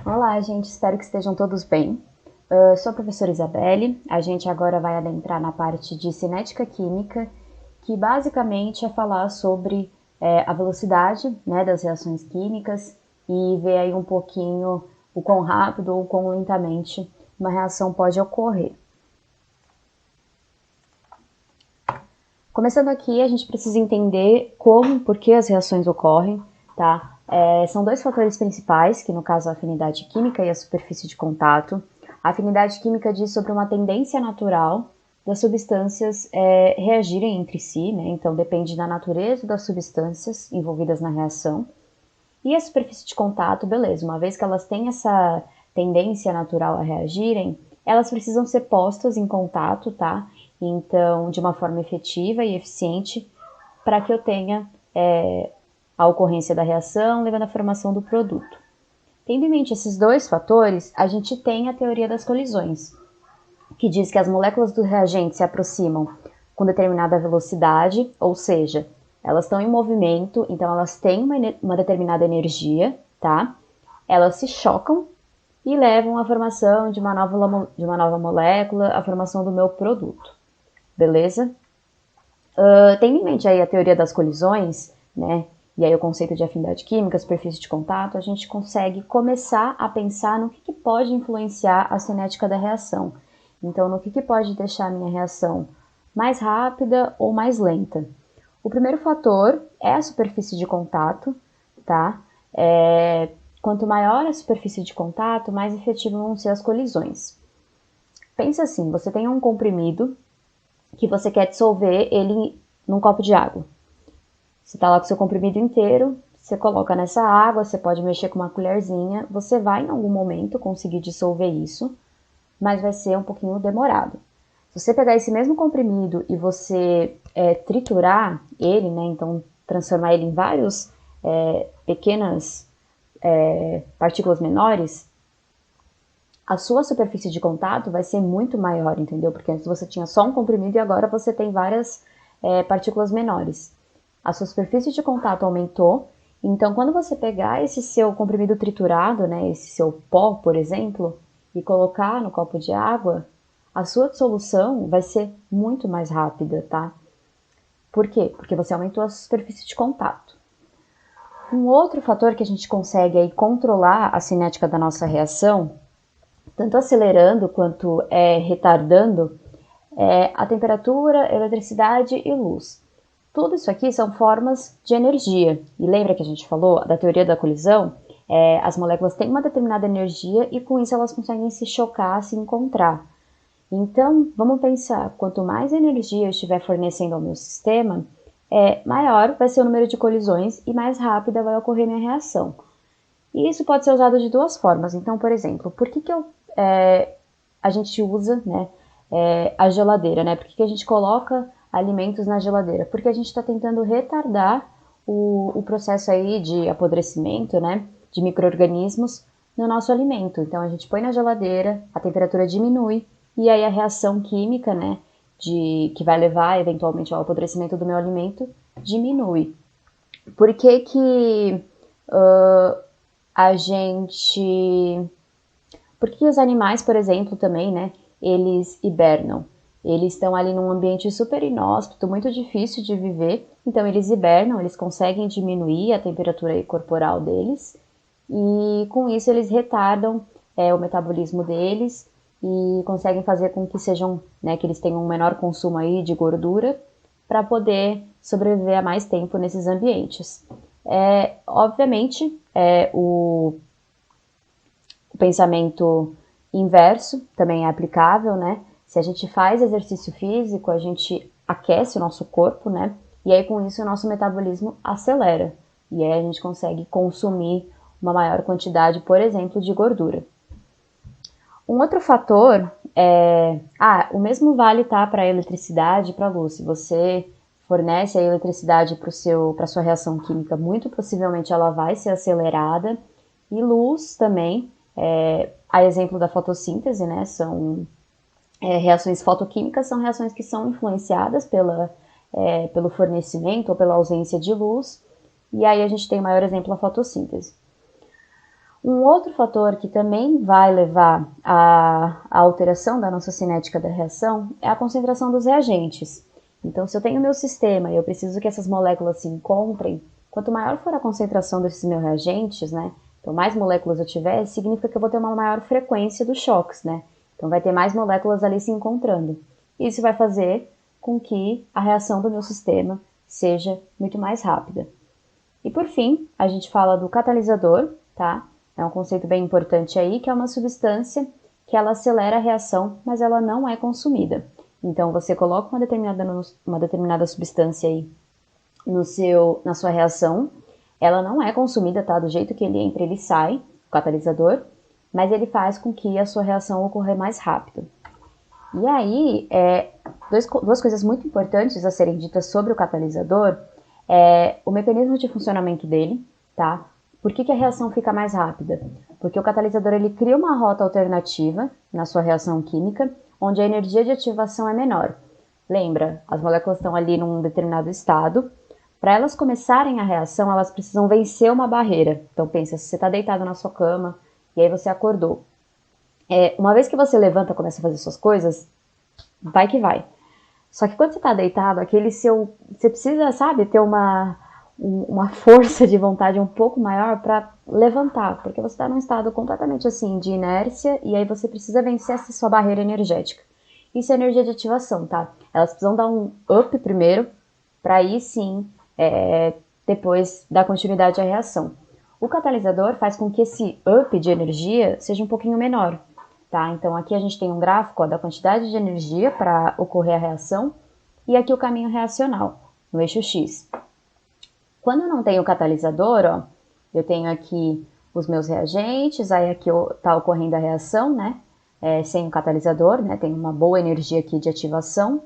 Olá, gente, espero que estejam todos bem. Sou a professora Isabelle, a gente agora vai adentrar na parte de cinética química, que basicamente é falar sobre a velocidade, né, das reações químicas e ver aí um pouquinho o quão rápido ou quão lentamente uma reação pode ocorrer. Começando aqui, a gente precisa entender como, por que as reações ocorrem, tá? São dois fatores principais, que no caso a afinidade química e a superfície de contato. A afinidade química diz sobre uma tendência natural das substâncias reagirem entre si, né? Então depende da natureza das substâncias envolvidas na reação. E a superfície de contato, beleza, uma vez que elas têm essa tendência natural a reagirem, elas precisam ser postas em contato, tá? Então, de uma forma efetiva e eficiente, para que eu tenha a ocorrência da reação, levando à formação do produto. Tendo em mente esses dois fatores, a gente tem a teoria das colisões, que diz que as moléculas do reagente se aproximam com determinada velocidade, ou seja, elas estão em movimento, então elas têm uma determinada energia, tá? Elas se chocam e levam à formação de uma nova molécula, à formação do meu produto, beleza? Tendo em mente aí a teoria das colisões, né, e aí o conceito de afinidade química, superfície de contato, a gente consegue começar a pensar no que pode influenciar a cinética da reação. Então, no que pode deixar a minha reação mais rápida ou mais lenta. O primeiro fator é a superfície de contato, tá? Quanto maior a superfície de contato, mais efetivas vão ser as colisões. Pensa assim, você tem um comprimido que você quer dissolver ele num copo de água. Você está lá com o seu comprimido inteiro, você coloca nessa água, você pode mexer com uma colherzinha, você vai em algum momento conseguir dissolver isso, mas vai ser um pouquinho demorado. Se você pegar esse mesmo comprimido e você triturar ele, né, então transformar ele em vários pequenas partículas menores, a sua superfície de contato vai ser muito maior, entendeu? Porque antes você tinha só um comprimido e agora você tem várias partículas menores. A sua superfície de contato aumentou, então quando você pegar esse seu comprimido triturado, né, esse seu pó, por exemplo, e colocar no copo de água, a sua dissolução vai ser muito mais rápida, tá? Por quê? Porque você aumentou a superfície de contato. Um outro fator que a gente consegue aí controlar a cinética da nossa reação, tanto acelerando quanto retardando, é a temperatura, eletricidade e luz. Tudo isso aqui são formas de energia. E lembra que a gente falou da teoria da colisão? As moléculas têm uma determinada energia e com isso elas conseguem se chocar, se encontrar. Então, vamos pensar, quanto mais energia eu estiver fornecendo ao meu sistema, maior vai ser o número de colisões e mais rápida vai ocorrer minha reação. E isso pode ser usado de duas formas. Então, por exemplo, por que a gente usa, né, a geladeira, né? Por que a gente coloca alimentos na geladeira? Porque a gente está tentando retardar o processo aí de apodrecimento, né, de micro-organismos no nosso alimento. Então, a gente põe na geladeira, a temperatura diminui, e aí a reação química, né, que vai levar eventualmente ao apodrecimento do meu alimento, diminui. Por que que a gente... Por que os animais, por exemplo, também, né, eles hibernam? Eles estão ali num ambiente super inóspito, muito difícil de viver, então eles hibernam, eles conseguem diminuir a temperatura corporal deles, e com isso eles retardam o metabolismo deles e conseguem fazer com que sejam, né, que eles tenham um menor consumo aí de gordura para poder sobreviver a mais tempo nesses ambientes. Obviamente, o pensamento inverso também é aplicável, né? Se a gente faz exercício físico, a gente aquece o nosso corpo, né? E aí com isso o nosso metabolismo acelera. E aí a gente consegue consumir uma maior quantidade, por exemplo, de gordura. Um outro fator o mesmo vale tá para a eletricidade e para a luz. Se você fornece a eletricidade para a sua reação química, muito possivelmente ela vai ser acelerada. E luz também, a exemplo da fotossíntese, né, são reações fotoquímicas, são reações que são influenciadas pelo fornecimento ou pela ausência de luz, e aí a gente tem o maior exemplo, a fotossíntese. Um outro fator que também vai levar à alteração da nossa cinética da reação é a concentração dos reagentes. Então, se eu tenho meu sistema e eu preciso que essas moléculas se encontrem, quanto maior for a concentração desses meus reagentes, né? Então, mais moléculas eu tiver, significa que eu vou ter uma maior frequência dos choques, né? Então, vai ter mais moléculas ali se encontrando. Isso vai fazer com que a reação do meu sistema seja muito mais rápida. E por fim, a gente fala do catalisador, tá? É um conceito bem importante aí, que é uma substância que ela acelera a reação, mas ela não é consumida. Então, você coloca uma determinada substância aí na sua reação, ela não é consumida, tá? Do jeito que ele entra, ele sai, o catalisador, mas ele faz com que a sua reação ocorra mais rápido. E aí, duas coisas muito importantes a serem ditas sobre o catalisador é o mecanismo de funcionamento dele, tá? Por que a reação fica mais rápida? Porque o catalisador ele cria uma rota alternativa na sua reação química, onde a energia de ativação é menor. Lembra, as moléculas estão ali num determinado estado. Para elas começarem a reação, elas precisam vencer uma barreira. Então pensa, se você está deitado na sua cama e aí você acordou. Uma vez que você levanta e começa a fazer suas coisas, vai que vai. Só que quando você está deitado, você precisa, sabe, ter uma força de vontade um pouco maior para levantar, porque você está num estado completamente assim de inércia e aí você precisa vencer essa sua barreira energética. Isso é energia de ativação, tá? Elas precisam dar um up primeiro, para aí sim, depois dar continuidade à reação. O catalisador faz com que esse up de energia seja um pouquinho menor. Tá? Então aqui a gente tem um gráfico da quantidade de energia para ocorrer a reação e aqui o caminho reacional, no eixo X. Quando eu não tenho catalisador, ó, eu tenho aqui os meus reagentes, aí aqui está ocorrendo a reação, né? Sem o catalisador, né? Tem uma boa energia aqui de ativação,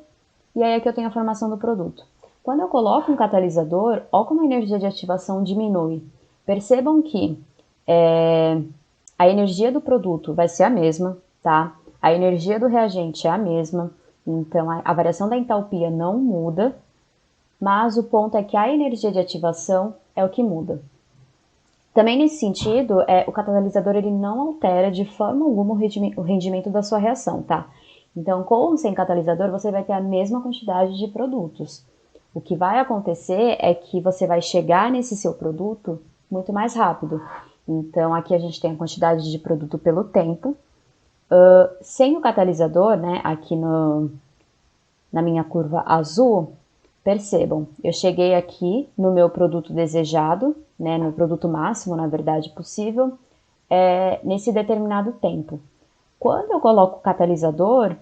e aí aqui eu tenho a formação do produto. Quando eu coloco um catalisador, ó como a energia de ativação diminui. Percebam que a energia do produto vai ser a mesma, tá? A energia do reagente é a mesma, então a variação da entalpia não muda, mas o ponto é que a energia de ativação é o que muda. Também nesse sentido, o catalisador ele não altera de forma alguma o rendimento da sua reação, tá? Então, com ou sem catalisador, você vai ter a mesma quantidade de produtos. O que vai acontecer é que você vai chegar nesse seu produto muito mais rápido. Então, aqui a gente tem a quantidade de produto pelo tempo. Sem o catalisador, né, aqui na minha curva azul, percebam, eu cheguei aqui no meu produto desejado, né, no produto máximo, na verdade, possível, nesse determinado tempo. Quando eu coloco o catalisador,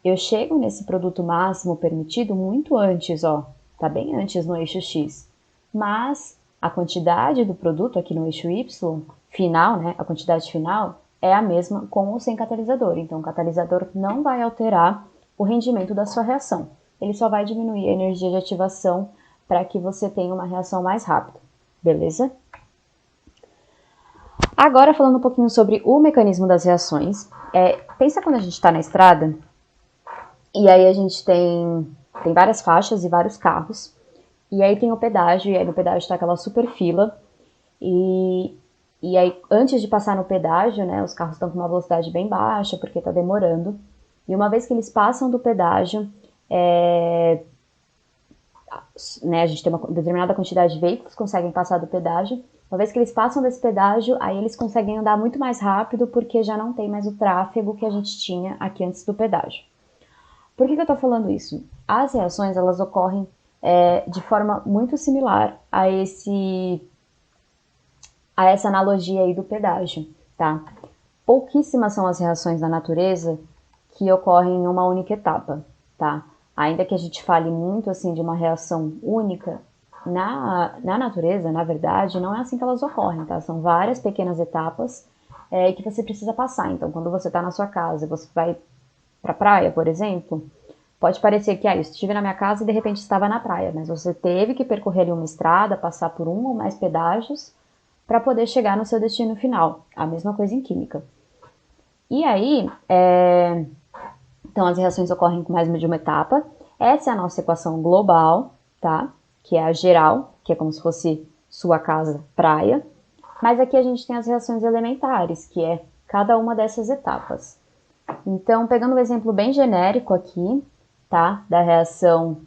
eu chego nesse produto máximo permitido muito antes, ó, tá bem antes no eixo X. Mas a quantidade do produto aqui no eixo Y, final, né, a quantidade final, é a mesma com ou sem catalisador. Então, o catalisador não vai alterar o rendimento da sua reação. Ele só vai diminuir a energia de ativação para que você tenha uma reação mais rápida. Beleza? Agora, falando um pouquinho sobre o mecanismo das reações. Pensa quando a gente está na estrada e aí a gente tem várias faixas e vários carros. E aí tem o pedágio, e aí no pedágio está aquela super fila. E aí, antes de passar no pedágio, né, os carros estão com uma velocidade bem baixa, porque está demorando. E uma vez que eles passam do pedágio, né, a gente tem uma determinada quantidade de veículos que conseguem passar do pedágio. Uma vez que eles passam desse pedágio, aí eles conseguem andar muito mais rápido, porque já não tem mais o tráfego que a gente tinha aqui antes do pedágio. Por que eu estou falando isso? As reações, elas ocorrem de forma muito similar a essa analogia aí do pedágio, tá? Pouquíssimas são as reações na natureza que ocorrem em uma única etapa, tá? Ainda que a gente fale muito assim de uma reação única, na natureza, na verdade, não é assim que elas ocorrem, tá? São várias pequenas etapas que você precisa passar. Então, quando você está na sua casa, você vai para a praia, por exemplo, pode parecer que eu estive na minha casa e de repente estava na praia, mas você teve que percorrer ali uma estrada, passar por um ou mais pedágios para poder chegar no seu destino final. A mesma coisa em química. E aí, então as reações ocorrem com mais de uma etapa. Essa é a nossa equação global, tá? Que é a geral, que é como se fosse sua casa, praia. Mas aqui a gente tem as reações elementares, que é cada uma dessas etapas. Então, pegando um exemplo bem genérico aqui, tá? Da reação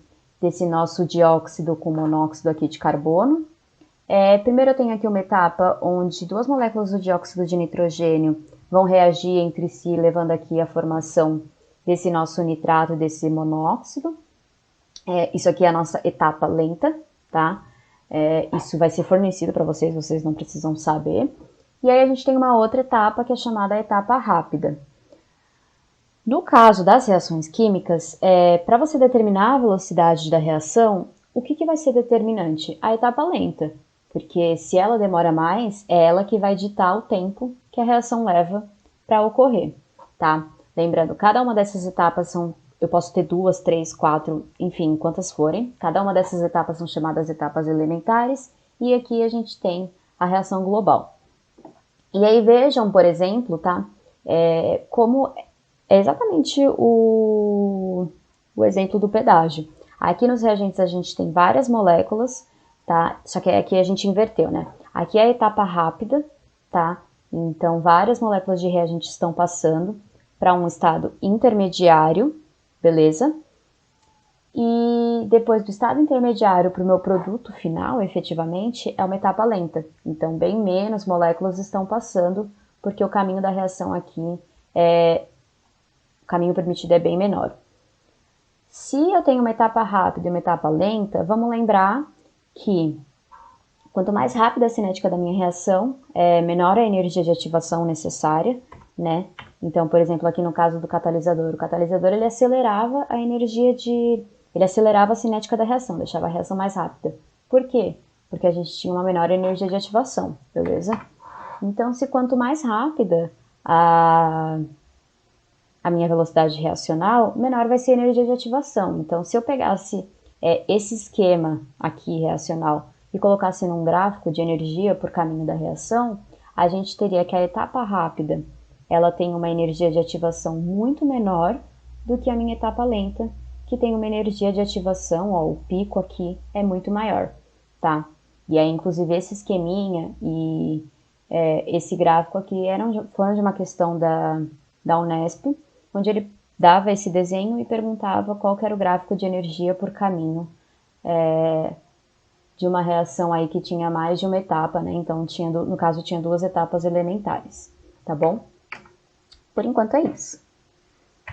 desse nosso dióxido com monóxido aqui de carbono. Primeiro eu tenho aqui uma etapa onde duas moléculas do dióxido de nitrogênio vão reagir entre si, levando aqui a formação desse nosso nitrato e desse monóxido. Isso aqui é a nossa etapa lenta, tá? Isso vai ser fornecido para vocês, vocês não precisam saber. E aí a gente tem uma outra etapa que é chamada etapa rápida. No caso das reações químicas, para você determinar a velocidade da reação, o que vai ser determinante? A etapa lenta, porque se ela demora mais, é ela que vai ditar o tempo que a reação leva para ocorrer, tá? Lembrando, cada uma dessas etapas eu posso ter 2, 3, 4, enfim, quantas forem. Cada uma dessas etapas são chamadas etapas elementares, e aqui a gente tem a reação global. E aí vejam, por exemplo, tá? Como é exatamente o exemplo do pedágio. Aqui nos reagentes a gente tem várias moléculas, tá? Só que aqui a gente inverteu, né? Aqui é a etapa rápida, tá? Então, várias moléculas de reagente estão passando para um estado intermediário, beleza? E depois do estado intermediário para o meu produto final, efetivamente, é uma etapa lenta. Então, bem menos moléculas estão passando, porque o caminho da reação aqui o caminho permitido é bem menor. Se eu tenho uma etapa rápida e uma etapa lenta, vamos lembrar que quanto mais rápida a cinética da minha reação, menor a energia de ativação necessária, né? Então, por exemplo, aqui no caso do catalisador, o catalisador ele acelerava a ele acelerava a cinética da reação, deixava a reação mais rápida. Por quê? Porque a gente tinha uma menor energia de ativação, beleza? Então, se quanto mais rápida a minha velocidade reacional, menor vai ser a energia de ativação. Então, se eu pegasse esse esquema aqui reacional e colocasse num gráfico de energia por caminho da reação, a gente teria que a etapa rápida, ela tem uma energia de ativação muito menor do que a minha etapa lenta, que tem uma energia de ativação, ó, o pico aqui é muito maior, tá? E aí, inclusive, esse esqueminha e esse gráfico aqui foram de uma questão da Unesp, onde ele dava esse desenho e perguntava qual que era o gráfico de energia por caminho de uma reação aí que tinha mais de uma etapa, né? Então, no caso, tinha duas etapas elementares, tá bom? Por enquanto é isso.